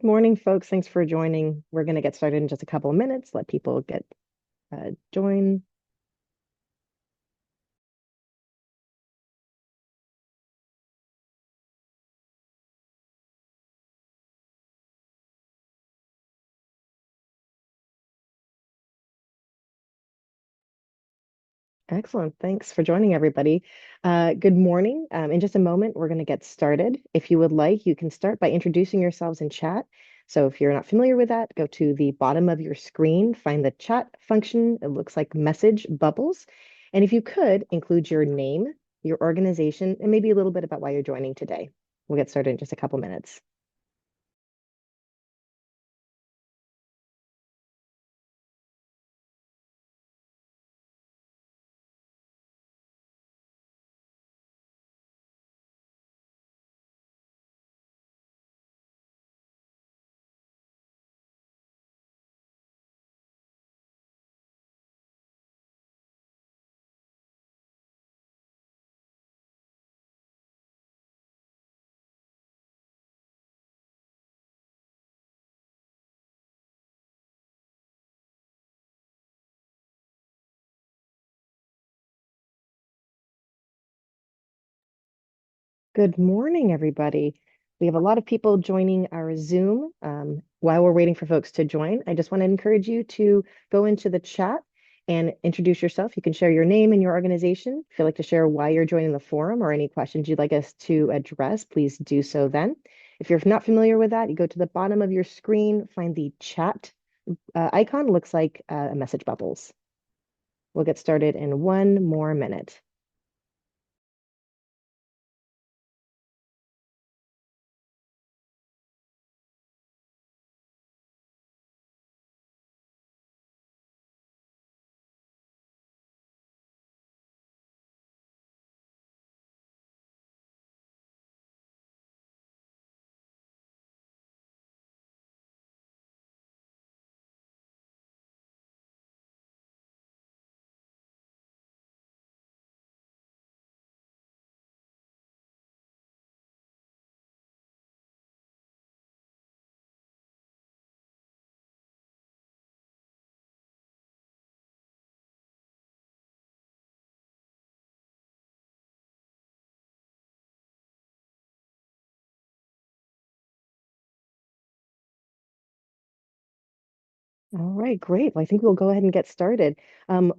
morning, folks. Thanks for joining. We're going to get started in just a couple of minutes. Let people get join. Excellent. Thanks for joining, everybody. Good morning. In just a moment, we're going to get started. If you would like, you can start by introducing yourselves in chat. So if you're not familiar with that, go to the bottom of your screen, find the chat function. It looks like message bubbles. And if you could, include your name, your organization, and maybe a little bit about why you're joining today. We'll get started in just a couple minutes. Good morning, everybody. We have a lot of people joining our Zoom. While we're waiting for folks to join, I just want to encourage you to go into the chat and introduce yourself. You can share your name and your organization. If you'd like to share why you're joining the forum or any questions you'd like us to address, please do so then. If you're not familiar with that, you go to the bottom of your screen, find the chat icon, looks like a message bubbles. We'll get started in one more minute. All right, great. Well, I think we'll go ahead and get started.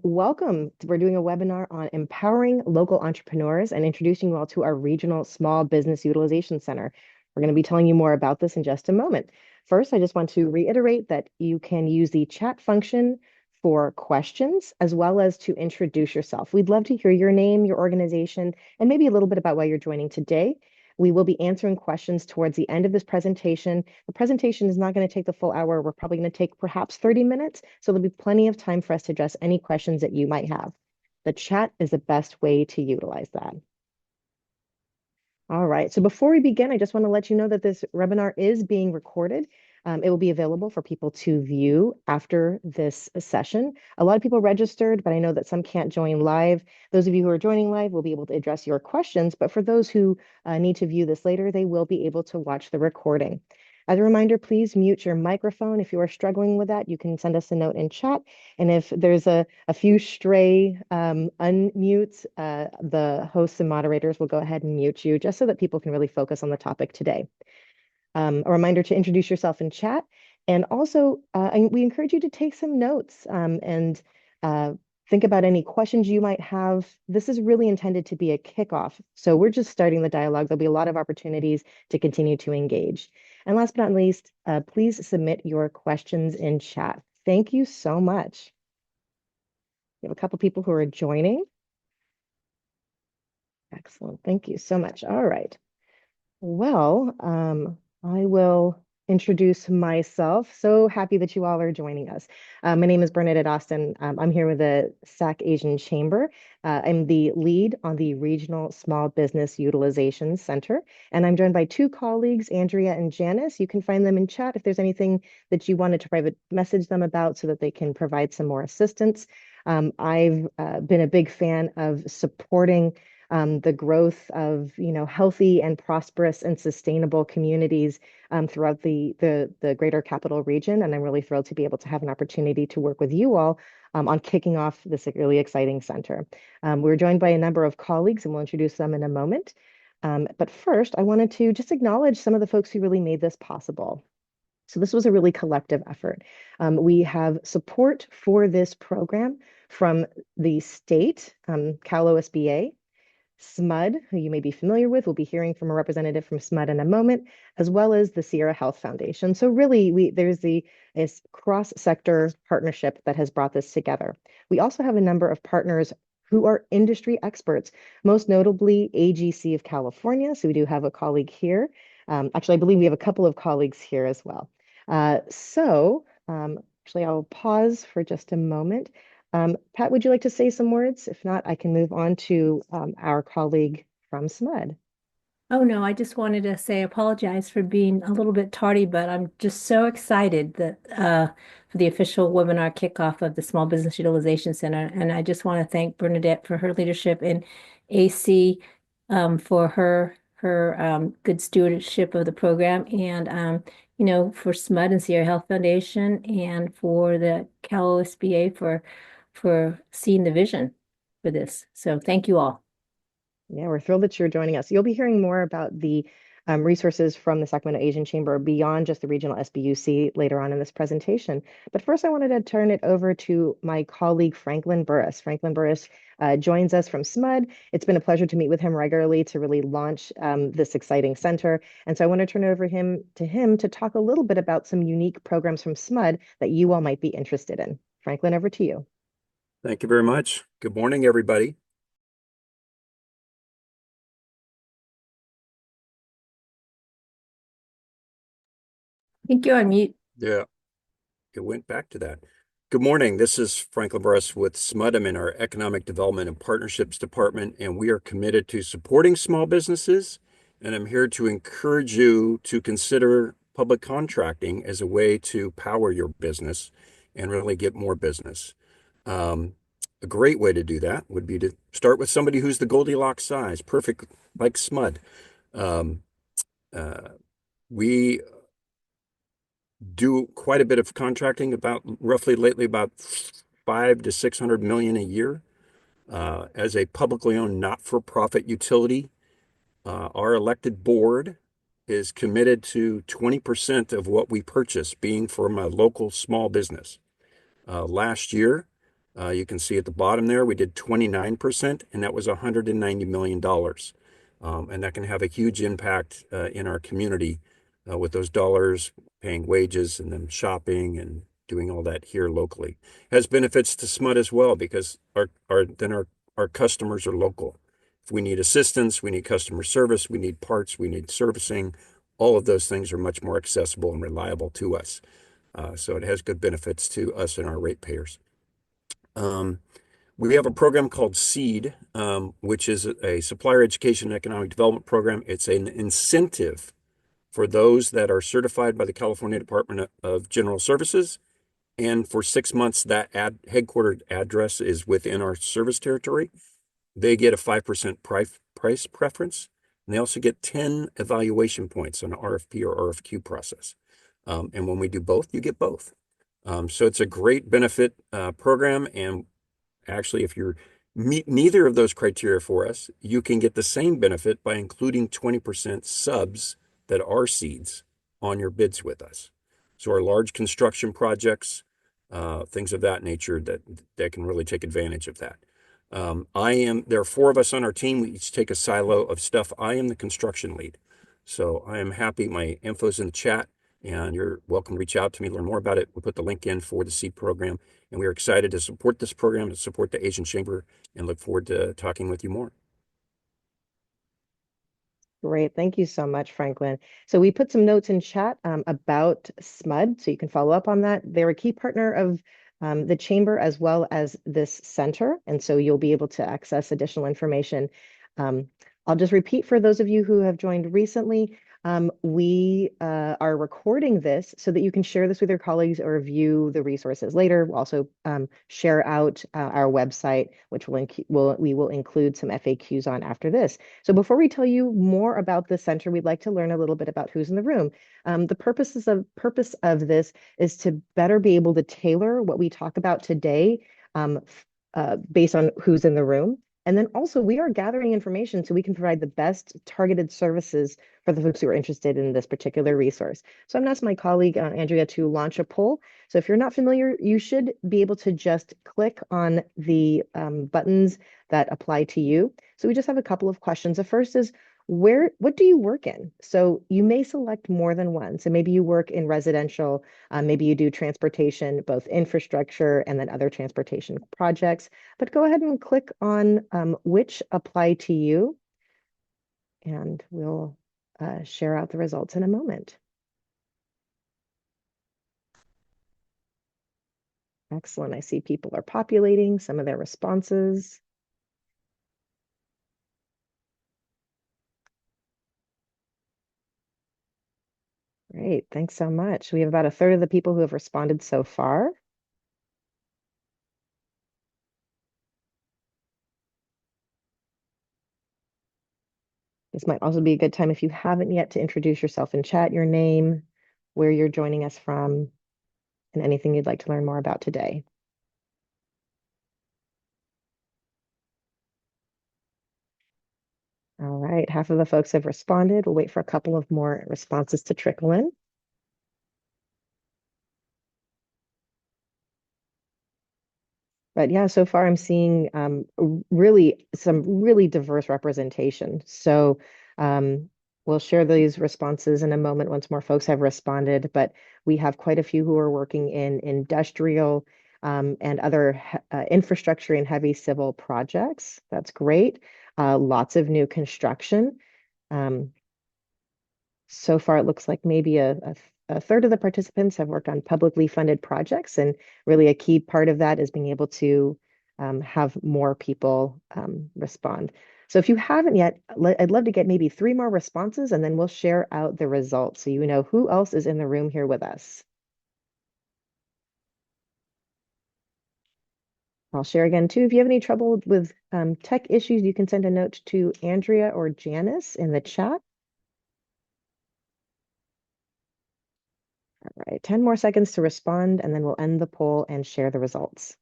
Welcome. We're doing a webinar on empowering local entrepreneurs and introducing you all to our regional small business utilization center. We're going to be telling you more about this in just a moment. First, I just want to reiterate that you can use the chat function for questions as well as to introduce yourself. We'd love to hear your name, your organization, and maybe a little bit about why you're joining today. We will be answering questions towards the end of this presentation. The presentation is not going to take the full hour. We're probably going to take perhaps 30 minutes. So there'll be plenty of time for us to address any questions that you might have. The chat is the best way to utilize that. All right. So before we begin, I just want to let you know that this webinar is being recorded. It will be available for people to view after this session. A lot of people registered, but I know that some can't join live. Those of you who are joining live will be able to address your questions, but for those who need to view this later, they will be able to watch the recording. As a reminder, please mute your microphone. If you are struggling with that, you can send us a note in chat. And if there's a few stray unmutes, the hosts and moderators will go ahead and mute you just so that people can really focus on the topic today. A reminder to introduce yourself in chat. And also, we encourage you to take some notes and think about any questions you might have. This is really intended to be a kickoff. So we're just starting the dialogue. There'll be a lot of opportunities to continue to engage. And last but not least, please submit your questions in chat. Thank you so much. We have a couple people who are joining. Excellent. Thank you so much. All right. Well, I will introduce myself. So happy that you all are joining us. My name is Bernadette Austin. I'm here with the SAC Asian Chamber. I'm the lead on the Regional Small Business Utilization Center, and I'm joined by two colleagues, Andrea and Janice. You can find them in chat if there's anything that you wanted to private message them about so that they can provide some more assistance. I've been a big fan of supporting the growth of, healthy and prosperous and sustainable communities throughout the greater capital region. And I'm really thrilled to be able to have an opportunity to work with you all on kicking off this really exciting center. We're joined by a number of colleagues, and we'll introduce them in a moment. But first, I wanted to just acknowledge some of the folks who really made this possible. So this was a really collective effort. We have support for this program from the state, Cal OSBA, SMUD, who you may be familiar with. We'll be hearing from a representative from SMUD in a moment, as well as the Sierra Health Foundation. So really, there's this cross-sector partnership that has brought this together. We also have a number of partners who are industry experts, most notably AGC of California. So we do have a colleague here. Actually, I believe we have a couple of colleagues here as well. Actually, I'll pause for just a moment. Pat, would you like to say some words? If not, I can move on to our colleague from SMUD. Oh no, I just wanted to say apologize for being a little bit tardy, but I'm just so excited that for the official webinar kickoff of the Small Business Utilization Center. And I just want to thank Bernadette for her leadership and AC for her good stewardship of the program and for SMUD and Sierra Health Foundation and for the Cal OSBA for seeing the vision for this. So thank you all. Yeah, we're thrilled that you're joining us. You'll be hearing more about the resources from the Sacramento Asian Chamber beyond just the regional SBUC later on in this presentation. But first, I wanted to turn it over to my colleague, Franklin Burris. Franklin Burris joins us from SMUD. It's been a pleasure to meet with him regularly to really launch this exciting center. And so I want to turn it over to him to talk a little bit about some unique programs from SMUD that you all might be interested in. Franklin, over to you. Thank you very much. Good morning, everybody. I think you're on mute. Yeah, it went back to that. Good morning. This is Franklin Burris with SMUD. I'm in our Economic Development and Partnerships Department, and we are committed to supporting small businesses. And I'm here to encourage you to consider public contracting as a way to power your business and really get more business. A great way to do that would be to start with somebody who's the Goldilocks size, perfect, like SMUD. Um, we do quite a bit of contracting, about roughly lately about 500 to 600 million a year. As a publicly owned not-for-profit utility, our elected board is committed to 20% of what we purchase being from a local small business. Last year, you can see at the bottom there, we did 29%, and that was $190 million. And that can have a huge impact in our community with those dollars paying wages and then shopping and doing all that here locally. Has benefits to SMUD as well because our customers are local. If we need assistance, we need customer service, we need parts, we need servicing. All of those things are much more accessible and reliable to us. So it has good benefits to us and our ratepayers. We have a program called SEED, which is a supplier education and economic development program. It's an incentive for those that are certified by the California Department of General Services. And for 6 months, that headquartered address is within our service territory. They get a 5% price preference. And they also get 10 evaluation points on RFP or RFQ process. And when we do both, you get both. So it's a great benefit program. And actually, if you meet neither of those criteria for us, you can get the same benefit by including 20% subs that are seeds on your bids with us. So our large construction projects, things of that nature that can really take advantage of that. There are 4 of us on our team. We each take a silo of stuff. I am the construction lead. So I am happy. My info's in the chat and you're welcome to reach out to me, learn more about it. We'll put the link in for the SEED program. And we are excited to support this program, to support the Asian Chamber, and look forward to talking with you more. Great. Thank you so much, Franklin. So we put some notes in chat about SMUD, so you can follow up on that. They're a key partner of the Chamber as well as this center, and so you'll be able to access additional information. I'll just repeat for those of you who have joined recently, We are recording this so that you can share this with your colleagues or view the resources later. We'll also share out our website, which we will include some FAQs on after this. So before we tell you more about the center, we'd like to learn a little bit about who's in the room. The purpose of this is to better be able to tailor what we talk about today based on who's in the room. And then also we are gathering information so we can provide the best targeted services for the folks who are interested in this particular resource. So I'm going to ask my colleague, Andrea, to launch a poll. So if you're not familiar, you should be able to just click on the buttons that apply to you. So we just have a couple of questions. The first is, what do you work in? So you may select more than one. So maybe you work in residential, maybe you do transportation, both infrastructure and then other transportation projects. But go ahead and click on which apply to you, and we'll share out the results in a moment. Excellent. I see people are populating some of their responses. Great. Thanks so much. We have about a third of the people who have responded so far. This might also be a good time if you haven't yet to introduce yourself in chat, your name, where you're joining us from, and anything you'd like to learn more about today. All right, half of the folks have responded. We'll wait for a couple of more responses to trickle in. But yeah, so far I'm seeing really some really diverse representation. So we'll share these responses in a moment once more folks have responded. But we have quite a few who are working in industrial and other infrastructure and heavy civil projects. That's great. Lots of new construction. Um, so far, it looks like maybe a third of the participants have worked on publicly funded projects, and really a key part of that is being able to have more people respond. So if you haven't yet, I'd love to get maybe 3 more responses, and then we'll share out the results so you know who else is in the room here with us. I'll share again too. If you have any trouble with tech issues, you can send a note to Andrea or Janice in the chat. All right, 10 more seconds to respond, and then we'll end the poll and share the results.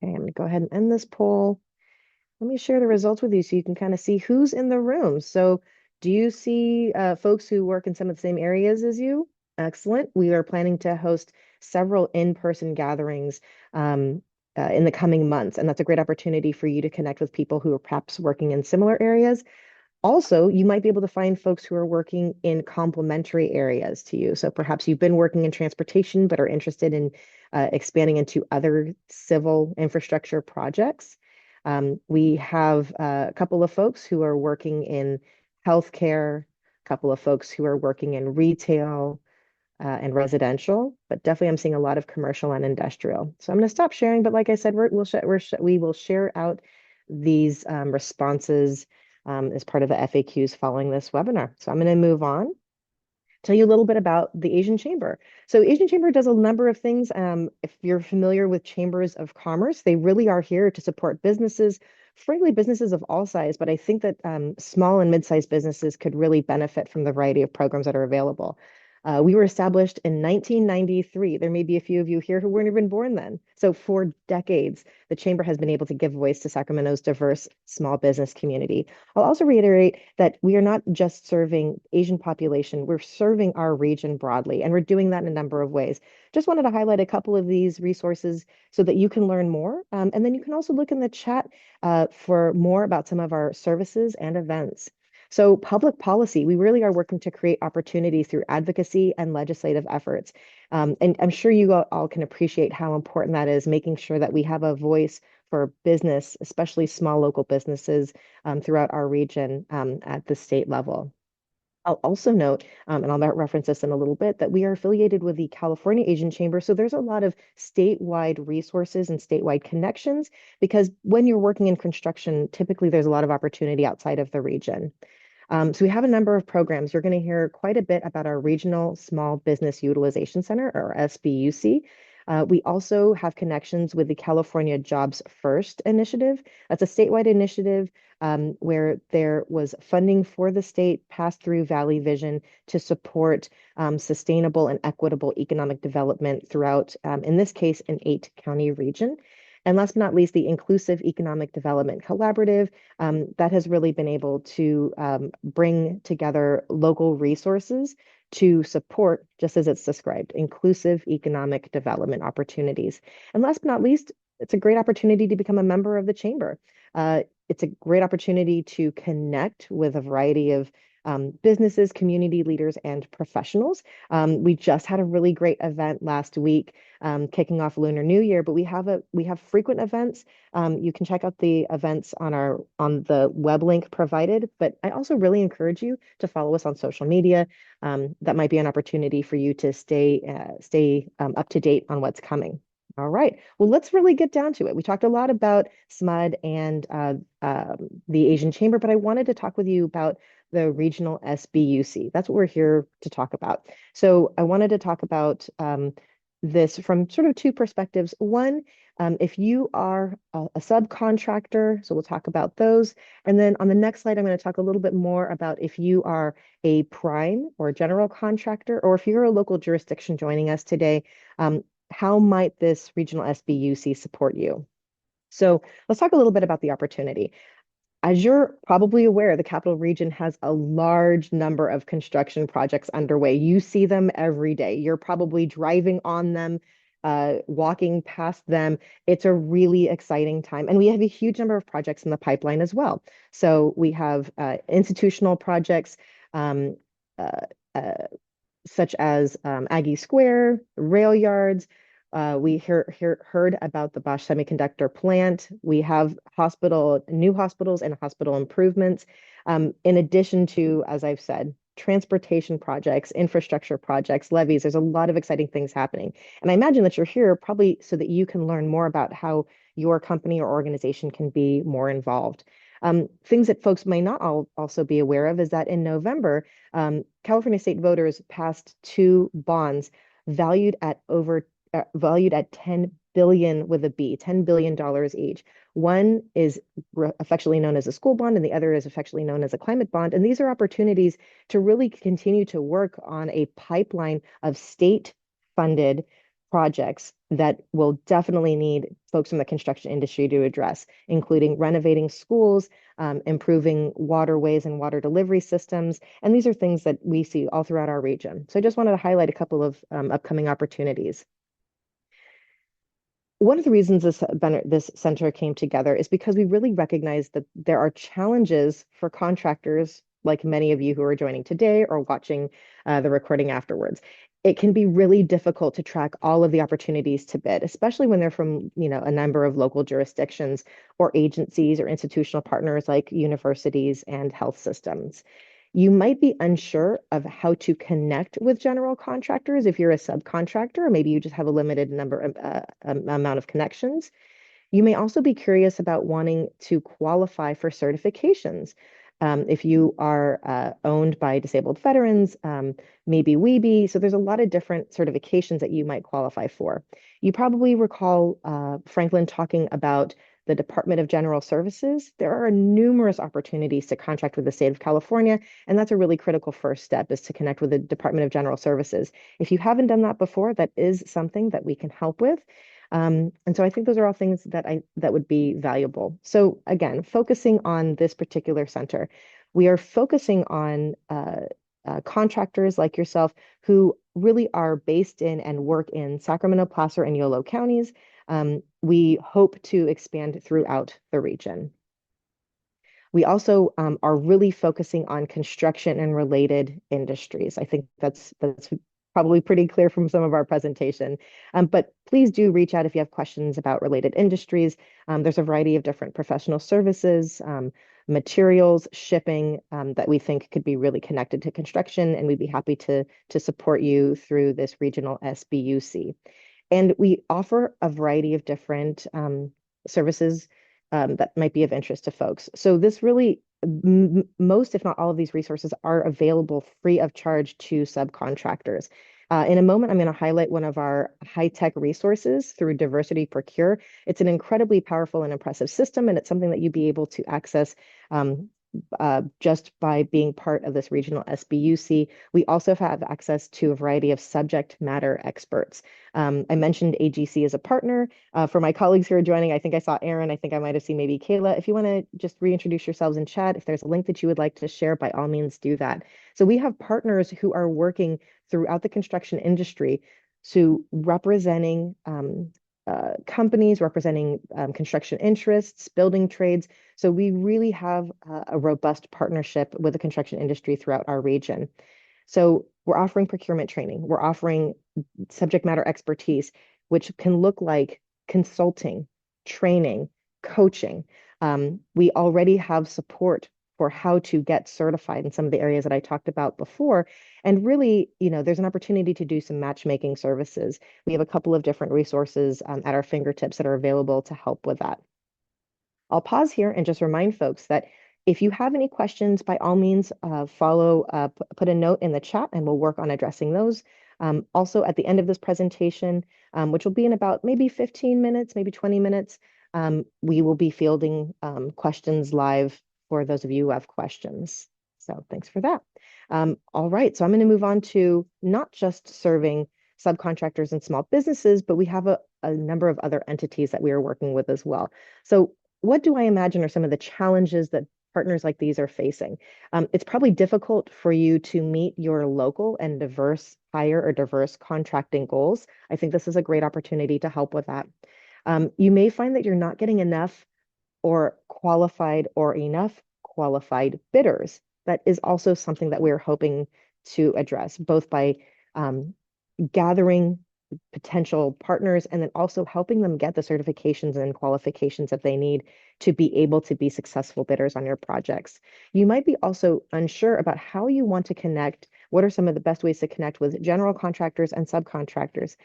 Okay, I'm going to go ahead and end this poll. Let me share the results with you so you can kind of see who's in the room. So do you see folks who work in some of the same areas as you? Excellent. We are planning to host several in-person gatherings in the coming months, and that's a great opportunity for you to connect with people who are perhaps working in similar areas. Also, you might be able to find folks who are working in complementary areas to you. So perhaps you've been working in transportation, but are interested in expanding into other civil infrastructure projects. We have a couple of folks who are working in healthcare, a couple of folks who are working in retail and residential, but definitely I'm seeing a lot of commercial and industrial. So I'm going to stop sharing, but like I said, we will share out these responses as part of the FAQs following this webinar. So I'm going to move on, tell you a little bit about the Asian Chamber. So Asian Chamber does a number of things. If you're familiar with chambers of commerce, they really are here to support businesses, frankly, businesses of all size, but I think that small and mid-sized businesses could really benefit from the variety of programs that are available. We were established in 1993. There may be a few of you here who weren't even born then. So for decades, the Chamber has been able to give voice to Sacramento's diverse small business community. I'll also reiterate that we are not just serving Asian population, we're serving our region broadly, and we're doing that in a number of ways. Just wanted to highlight a couple of these resources so that you can learn more. And then you can also look in the chat for more about some of our services and events. So public policy, we really are working to create opportunities through advocacy and legislative efforts. And I'm sure you all can appreciate how important that is, making sure that we have a voice for business, especially small local businesses throughout our region at the state level. I'll also note, and I'll reference this in a little bit, that we are affiliated with the California Asian Chamber. So there's a lot of statewide resources and statewide connections because when you're working in construction, typically there's a lot of opportunity outside of the region. So we have a number of programs. You're going to hear quite a bit about our Regional Small Business Utilization Center, or SBUC. We also have connections with the California Jobs First initiative. That's a statewide initiative where there was funding for the state passed through Valley Vision to support sustainable and equitable economic development throughout, in this case, an 8-county region. And last but not least, the Inclusive Economic Development Collaborative that has really been able to bring together local resources to support, just as it's described, inclusive economic development opportunities. And last but not least, it's a great opportunity to become a member of the chamber. It's a great opportunity to connect with a variety of businesses, community leaders, and professionals. We just had a really great event last week, kicking off Lunar New Year, but we have frequent events. You can check out the events on the web link provided, but I also really encourage you to follow us on social media. That might be an opportunity for you to stay up to date on what's coming. All right. Well, let's really get down to it. We talked a lot about SMUD and the Asian Chamber, but I wanted to talk with you about the regional SBUC. That's what we're here to talk about. So I wanted to talk about this from sort of two perspectives. One, if you are a subcontractor, so we'll talk about those. And then on the next slide, I'm going to talk a little bit more about if you are a prime or general contractor, or if you're a local jurisdiction joining us today, how might this regional SBUC support you? So let's talk a little bit about the opportunity. As you're probably aware, the Capital Region has a large number of construction projects underway. You see them every day. You're probably driving on them, walking past them. It's a really exciting time. And we have a huge number of projects in the pipeline as well. So we have institutional projects, um, uh, uh, such as Aggie Square, rail yards. We heard about the Bosch Semiconductor plant. We have new hospitals and hospital improvements. In addition to, as I've said, transportation projects, infrastructure projects, levees. There's a lot of exciting things happening. And I imagine that you're here probably so that you can learn more about how your company or organization can be more involved. Things that folks may not also be aware of is that in November, California state voters passed 2 bonds valued at 10 billion with a B, $10 billion each. One is affectionately known as a school bond, and the other is affectionately known as a climate bond. And these are opportunities to really continue to work on a pipeline of state-funded projects that will definitely need folks from the construction industry to address, including renovating schools, improving waterways and water delivery systems. And these are things that we see all throughout our region. So I just wanted to highlight a couple of upcoming opportunities. One of the reasons this center came together is because we really recognize that there are challenges for contractors, like many of you who are joining today or watching the recording afterwards. It can be really difficult to track all of the opportunities to bid, especially when they're from, a number of local jurisdictions or agencies or institutional partners like universities and health systems. You might be unsure of how to connect with general contractors if you're a subcontractor, or maybe you just have a limited amount of connections. You may also be curious about wanting to qualify for certifications. If you are owned by disabled veterans, maybe Weeby. So there's a lot of different certifications that you might qualify for. You probably recall Franklin talking about the Department of General Services. There are numerous opportunities to contract with the state of California, and that's a really critical first step, is to connect with the Department of General Services. If you haven't done that before, that is something that we can help with. And so I think those are all things that would be valuable. So again, focusing on this particular center, we are focusing on contractors like yourself who really are based in and work in Sacramento, Placer, and Yolo counties. We hope to expand throughout the region. We also are really focusing on construction and related industries. I think that's probably pretty clear from some of our presentation. But please do reach out if you have questions about related industries. There's a variety of different professional services, materials, shipping that we think could be really connected to construction, and we'd be happy to support you through this regional SBUC. And we offer a variety of different services that might be of interest to folks. So this really, most, if not all of these resources are available free of charge to subcontractors. In a moment, I'm going to highlight one of our high-tech resources through Diversity Procure. It's an incredibly powerful and impressive system, and it's something that you'd be able to access just by being part of this regional SBUC. We also have access to a variety of subject matter experts. I mentioned AGC as a partner. For my colleagues who are joining, I think I saw Aaron. I think I might have seen maybe Kayla. If you want to just reintroduce yourselves in chat, if there's a link that you would like to share, by all means do that. So we have partners who are working throughout the construction industry, so representing companies, representing construction interests, building trades. So we really have a robust partnership with the construction industry throughout our region. So we're offering procurement training. We're offering subject matter expertise, which can look like consulting, training, coaching. We already have support for how to get certified in some of the areas that I talked about before. And really, there's an opportunity to do some matchmaking services. We have a couple of different resources at our fingertips that are available to help with that. I'll pause here and just remind folks that if you have any questions, by all means, put a note in the chat and we'll work on addressing those. Also, at the end of this presentation, which will be in about maybe 15 minutes, maybe 20 minutes, we will be fielding questions live for those of you who have questions. So thanks for that. All right, so I'm going to move on to not just serving subcontractors and small businesses, but we have a number of other entities that we are working with as well. So what do I imagine are some of the challenges that partners like these are facing? It's probably difficult for you to meet your local and diverse hire or diverse contracting goals. I think this is a great opportunity to help with that. You may find that you're not getting enough or enough qualified bidders. That is also something that we're hoping to address, both by gathering potential partners and then also helping them get the certifications and qualifications that they need to be able to be successful bidders on your projects. You might be also unsure about how you want to connect. What are some of the best ways to connect with general contractors and subcontractors?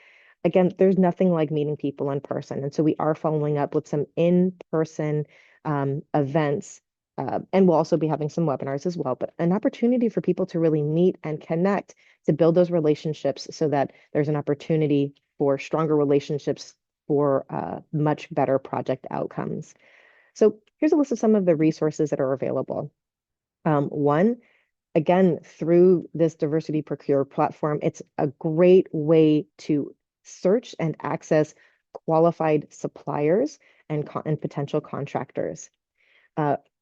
Again, there's nothing like meeting people in person. And so we are following up with some in-person events. And we'll also be having some webinars as well, but an opportunity for people to really meet and connect, to build those relationships so that there's an opportunity for stronger relationships for much better project outcomes. So here's a list of some of the resources that are available. One, again, through this Diversity Procure platform, it's a great way to search and access qualified suppliers and potential contractors.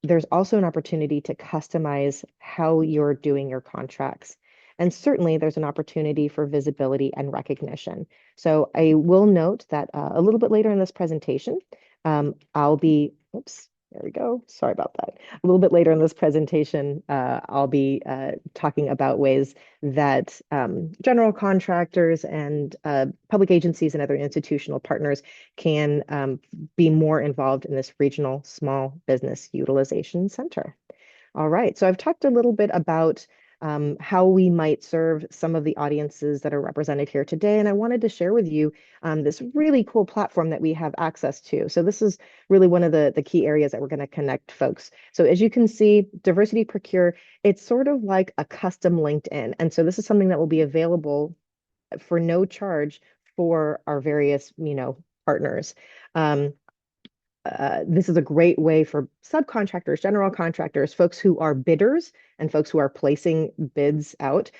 There's also an opportunity to customize how you're doing your contracts. And certainly there's an opportunity for visibility and recognition. So I will note that a little bit later in this presentation, I'll be, oops, there we go. Sorry about that. A little bit later in this presentation, I'll be talking about ways that general contractors and public agencies and other institutional partners can be more involved in this regional small business utilization center. All right, so I've talked a little bit about how we might serve some of the audiences that are represented here today. And I wanted to share with you this really cool platform that we have access to. So this is really one of the key areas that we're going to connect folks. So as you can see, Diversity Procure, it's sort of like a custom LinkedIn. And so this is something that will be available for no charge for our various, partners. This is a great way for subcontractors, general contractors, folks who are bidders and folks who are placing bids out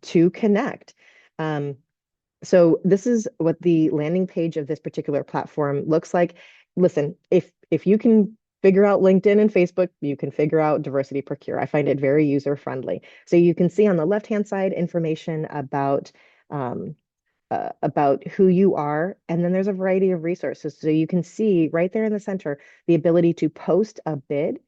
to connect. So this is what the landing page of this particular platform looks like. Listen, if you can figure out LinkedIn and Facebook, you can figure out Diversity Procure. I find it very user friendly. So you can see on the left-hand side information about who you are. And then there's a variety of resources. So you can see right there in the center, the ability to post a bid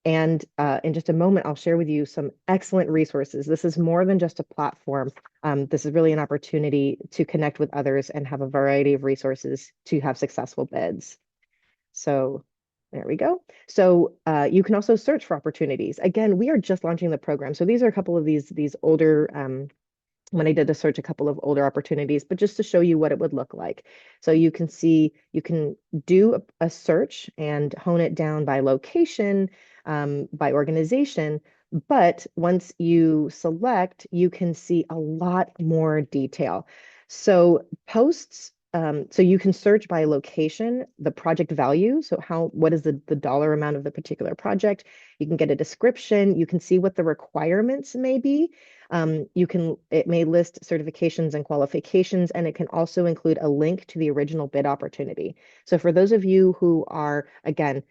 And in just a moment, I'll share with you some excellent resources. This is more than just a platform. This is really an opportunity to connect with others and have a variety of resources to have successful bids. So there we go. So you can also search for opportunities. Again, we are just launching the program. So these are a couple of these older when I did a search, a couple of older opportunities, but just to show you what it would look like. So you can see, you can do a search and hone it down by location, by organization. But once you select, you can see a lot more detail. So posts, so you can search by location, the project value. So what is the dollar amount of the particular project? You can get a description. You can see what the requirements may be. It may list certifications and qualifications, and it can also include a link to the original bid opportunity. So for those of you who are, again,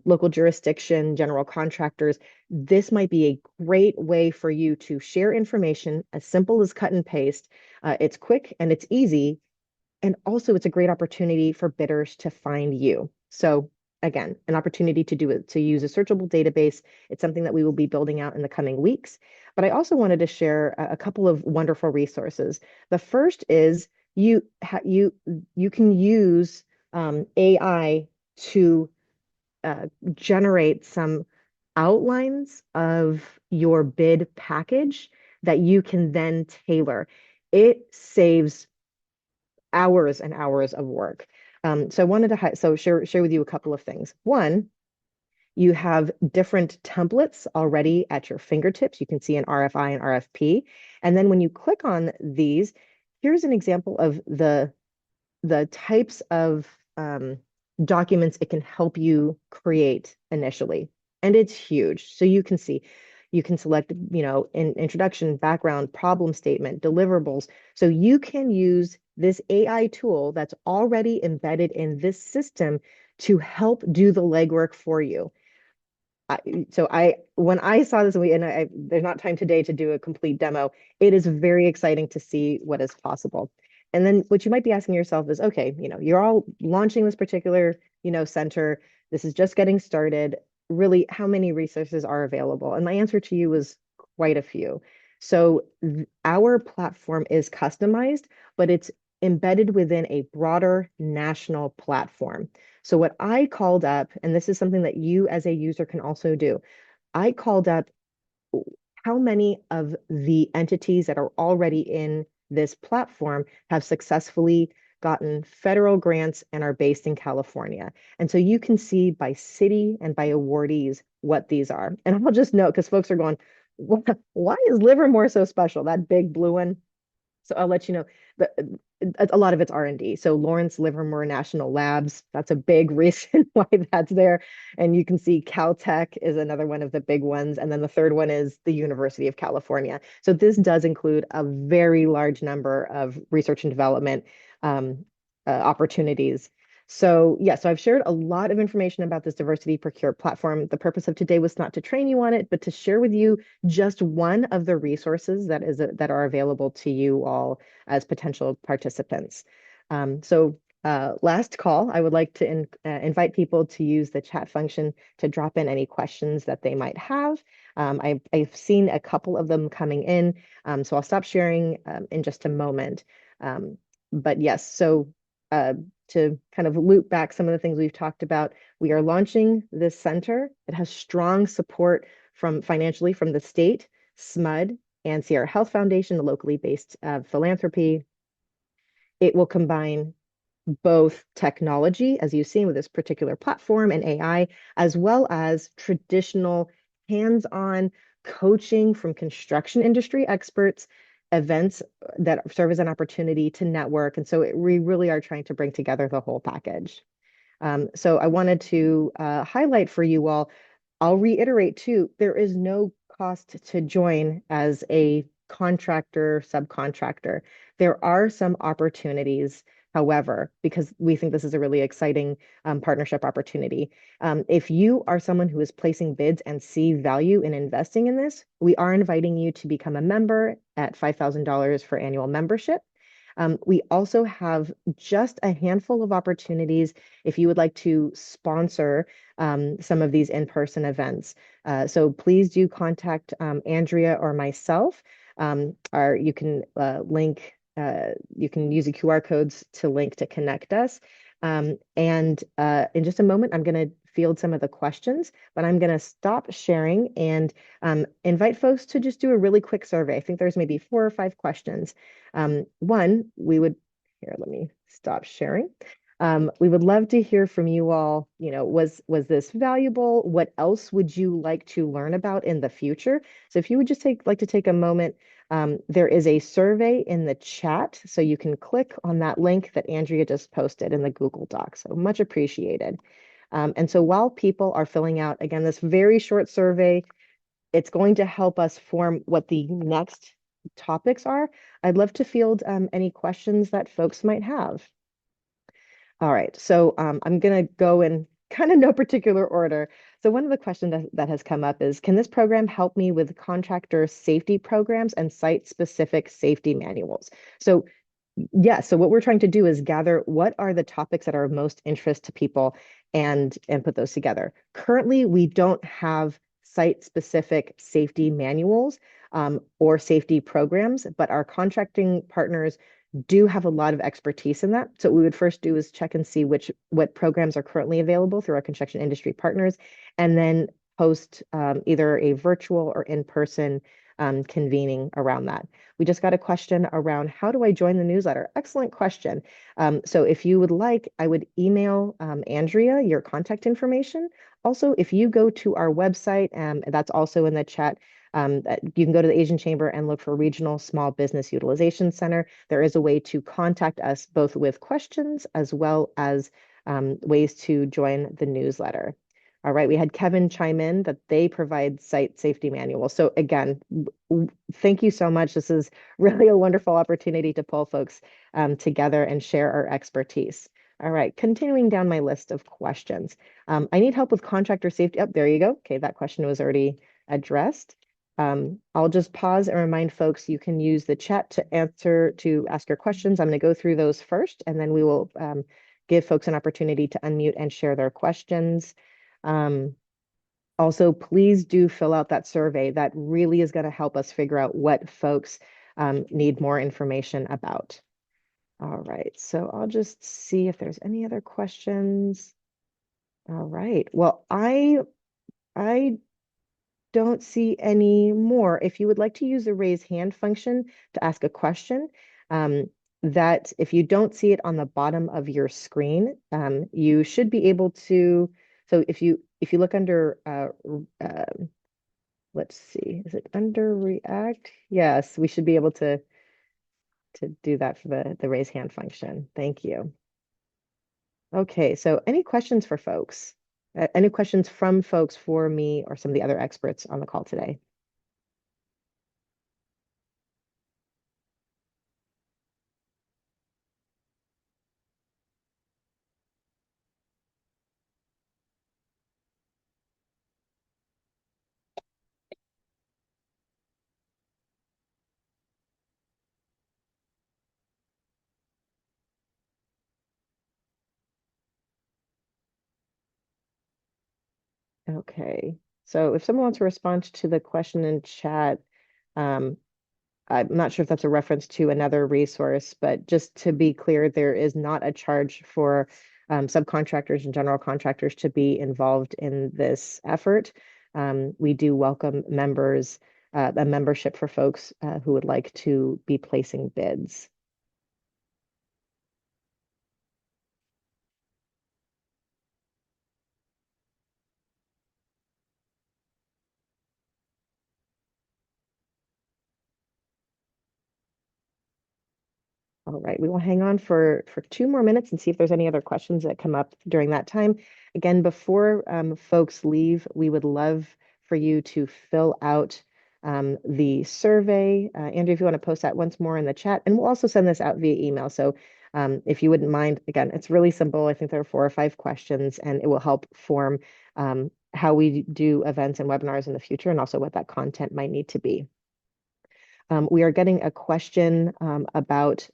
local jurisdiction, general contractors, this might be a great way for you to share information as simple as cut and paste. It's quick and it's easy. And also it's a great opportunity for bidders to find you. So again, an opportunity to do it, to use a searchable database. It's something that we will be building out in the coming weeks. But I also wanted to share a couple of wonderful resources. The first is you can use AI to generate some outlines of your bid package that you can then tailor. It saves hours and hours of work. So I wanted to share with you a couple of things. One, you have different templates already at your fingertips. You can see an RFI and RFP. And then when you click on these, here's an example of the types of documents it can help you create initially. And it's huge. So you can see, you can select, introduction, background, problem statement, deliverables. So you can use this AI tool that's already embedded in this system to help do the legwork for you. When I saw this, there's not time today to do a complete demo. It is very exciting to see what is possible. And then what you might be asking yourself is, okay, you're all launching this particular, center. This is just getting started. Really, how many resources are available? And my answer to you was quite a few. So our platform is customized, but it's embedded within a broader national platform. So what I called up, and this is something that you as a user can also do, I called up how many of the entities that are already in this platform have successfully gotten federal grants and are based in California. And so you can see by city and by awardees what these are. And I'll just note, because folks are going, why is Livermore so special? That big blue one. So I'll let you know that a lot of it's R&D. So Lawrence Livermore National Labs, that's a big reason why that's there. And you can see Caltech is another one of the big ones. And then the third one is the University of California. So this does include a very large number of research and development opportunities. So yeah, so I've shared a lot of information about this Diversity Procure platform. The purpose of today was not to train you on it, but to share with you just one of the resources that are available to you all as potential participants. Last call, I would like to invite people to use the chat function to drop in any questions that they might have. I've seen a couple of them coming in, so I'll stop sharing in just a moment. But yes, so to kind of loop back some of the things we've talked about, we are launching this center. It has strong support financially from the state, SMUD, and Sierra Health Foundation, the locally based philanthropy. It will combine both technology, as you've seen with this particular platform, and AI, as well as traditional hands-on coaching from construction industry experts, events that serve as an opportunity to network. And so we really are trying to bring together the whole package. So I wanted to highlight for you all, I'll reiterate too, there is no cost to join as a contractor, subcontractor. There are some opportunities, however, because we think this is a really exciting partnership opportunity. If you are someone who is placing bids and see value in investing in this, we are inviting you to become a member at $5,000 for annual membership. We also have just a handful of opportunities if you would like to sponsor some of these in-person events. So please do contact Andrea or myself. Or you can you can use the QR codes to link to connect us. And in just a moment, I'm going to field some of the questions, but I'm going to stop sharing and invite folks to just do a really quick survey. I think there's maybe 4 or 5 questions. One, here, let me stop sharing. We would love to hear from you all. Was this valuable? What else would you like to learn about in the future? So if you would just like to take a moment, there is a survey in the chat, so you can click on that link that Andrea just posted in the Google Doc. So much appreciated. And so while people are filling out, again, this very short survey, it's going to help us form what the next topics are. I'd love to field any questions that folks might have. All right, so I'm going to go in kind of no particular order. So one of the questions that has come up is, can this program help me with contractor safety programs and site-specific safety manuals? So yeah, so what we're trying to do is gather what are the topics that are of most interest to people and put those together. Currently, we don't have site-specific safety manuals or safety programs, but our contracting partners do have a lot of expertise in that. So what we would first do is check and see what programs are currently available through our construction industry partners, and then post either a virtual or in-person convening around that. We just got a question around, how do I join the newsletter? Excellent question. So if you would like, I would email Andrea your contact information. Also, if you go to our website, that's also in the chat, you can go to the Asian Chamber and look for Regional Small Business Utilization Center. There is a way to contact us both with questions as well as ways to join the newsletter. All right, we had Kevin chime in that they provide site safety manuals. So again, thank you so much. This is really a wonderful opportunity to pull folks together and share our expertise. All right, continuing down my list of questions. I need help with contractor safety. Oh, there you go. Okay, that question was already addressed. I'll just pause and remind folks you can use the chat to ask your questions. I'm going to go through those first, and then we will give folks an opportunity to unmute and share their questions. Also, please do fill out that survey. That really is going to help us figure out what folks need more information about. All right, so I'll just see if there's any other questions. All right, well, I don't see any more. If you would like to use the raise hand function to ask a question, that if you don't see it on the bottom of your screen, you should be able to. So if you look under, let's see, is it under React? Yes, we should be able to do that for the raise hand function. Thank you. Okay, so any questions for folks? Any questions from folks for me or some of the other experts on the call today? Okay, so if someone wants to respond to the question in chat, um, I'm not sure if that's a reference to another resource, but just to be clear, there is not a charge for subcontractors and general contractors to be involved in this effort. We do welcome members, a membership for folks who would like to be placing bids. All right, we will hang on for 2 more minutes and see if there's any other questions that come up during that time. Again, before folks leave, we would love for you to fill out the survey. Andrew, if you want to post that once more in the chat, and we'll also send this out via email. So if you wouldn't mind, again, it's really simple. I think there are 4 or 5 questions, and it will help form how we do events and webinars in the future, and also what that content might need to be. We are getting a question about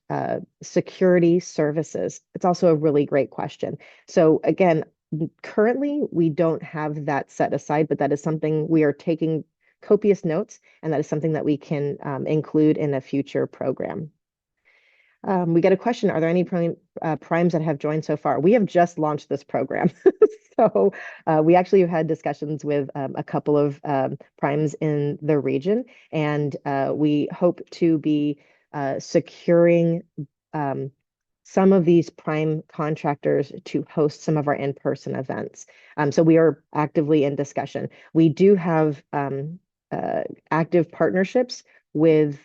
security services. It's also a really great question. So again, currently we don't have that set aside, but that is something we are taking copious notes, and that is something that we can include in a future program. We get a question, are there any primes that have joined so far? We have just launched this program. So we actually have had discussions with a couple of primes in the region, and we hope to be securing some of these prime contractors to host some of our in-person events. So we are actively in discussion. We do have active partnerships with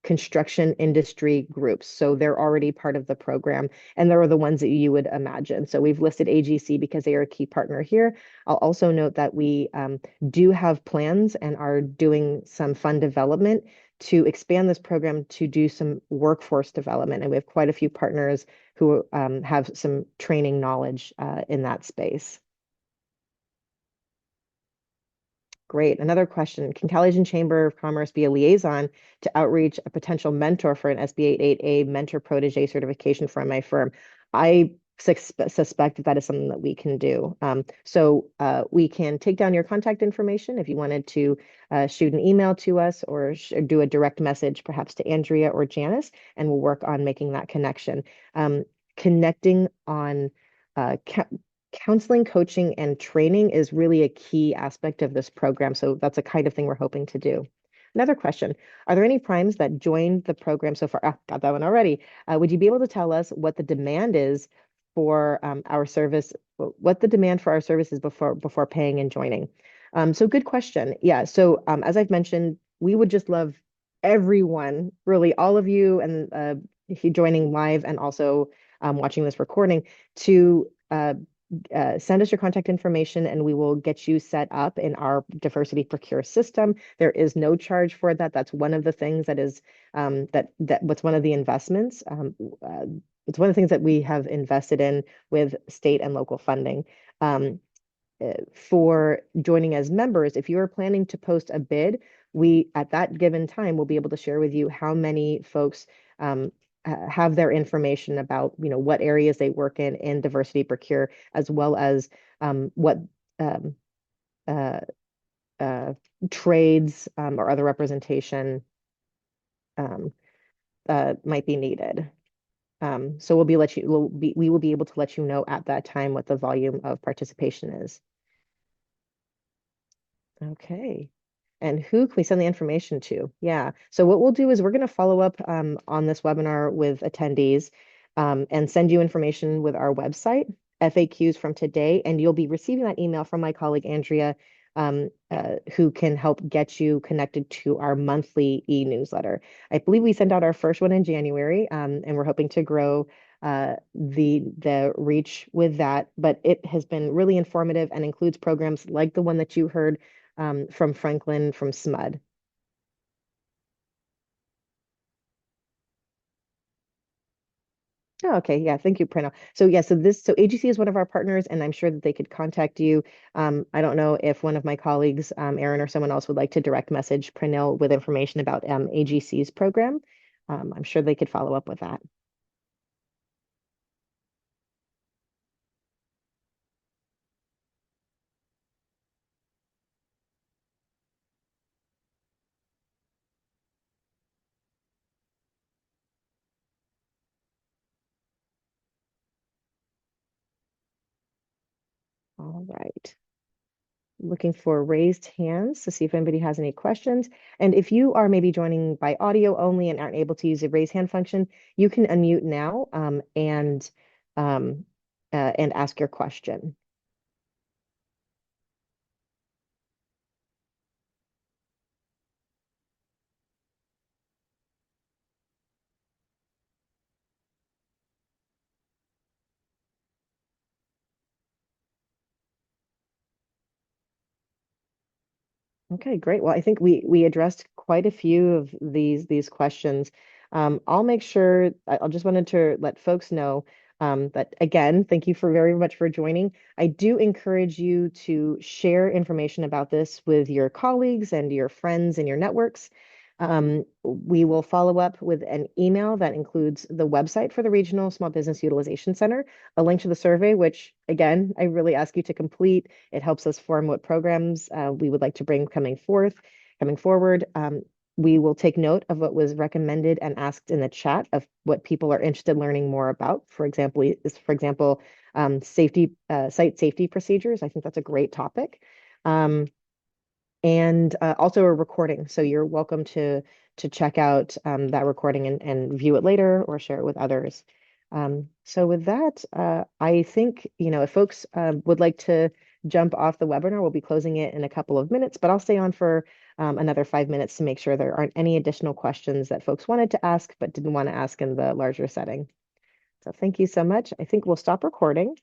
construction industry groups. So they're already part of the program, and they're the ones that you would imagine. So we've listed AGC because they are a key partner here. I'll also note that we do have plans and are doing some fund development to expand this program to do some workforce development. And we have quite a few partners who have some training knowledge in that space. Great. Another question. Can California Chamber of Commerce be a liaison to outreach a potential mentor for an SB 88A mentor protege certification from my firm? I suspect that is something that we can do. So we can take down your contact information if you wanted to shoot an email to us or do a direct message, perhaps to Andrea or Janice, and we'll work on making that connection. Connecting on counseling, coaching, and training is really a key aspect of this program. So that's a kind of thing we're hoping to do. Another question, are there any primes that joined the program so far? Got that one already. Would you be able to tell us what the demand is for our service, what the demand for our service is before paying and joining? So good question. Yeah, so as I've mentioned, we would just love everyone, really all of you, and joining live and also watching this recording to send us your contact information and we will get you set up in our diversity procure system. There is no charge for that. That's one of the things that is what's one of the investments. It's one of the things that we have invested in with state and local funding. For joining as members, if you are planning to post a bid, we at that given time will be able to share with you how many folks have their information about what areas they work in diversity procure, as well as what trades or other representation might be needed. So we will be able to let you know at that time what the volume of participation is. Okay. And who can we send the information to? Yeah. So what we'll do is we're going to follow up on this webinar with attendees and send you information with our website, FAQs from today, and you'll be receiving that email from my colleague, Andrea, who can help get you connected to our monthly e-newsletter. I believe we sent out our first one in January, and we're hoping to grow the reach with that, but it has been really informative and includes programs like the one that you heard from Franklin from SMUD. Oh, okay. Yeah. Thank you, Preno. So yeah, so AGC is one of our partners, and I'm sure that they could contact you. I don't know if one of my colleagues, Aaron or someone else, would like to direct message Prenell with information about AGC's program. I'm sure they could follow up with that. All right. Looking for raised hands to see if anybody has any questions. And if you are maybe joining by audio only and aren't able to use the raise hand function, you can unmute now and ask your question. Okay, great. Well, I think we addressed quite a few of these questions. I'll make sure, I just wanted to let folks know that again, thank you for very much for joining. I do encourage you to share information about this with your colleagues and your friends and your networks. We will follow up with an email that includes the website for the Regional Small Business Utilization Center, a link to the survey, which again, I really ask you to complete. It helps us form what programs we would like to bring coming forward. We will take note of what was recommended and asked in the chat of what people are interested in learning more about. For example, site safety procedures. I think that's a great topic. And also a recording. So you're welcome to check out that recording and view it later or share it with others. So with that, I think, if folks would like to jump off the webinar, we'll be closing it in a couple of minutes, but I'll stay on for another 5 minutes to make sure there aren't any additional questions that folks wanted to ask but didn't want to ask in the larger setting. So thank you so much. I think we'll stop recording.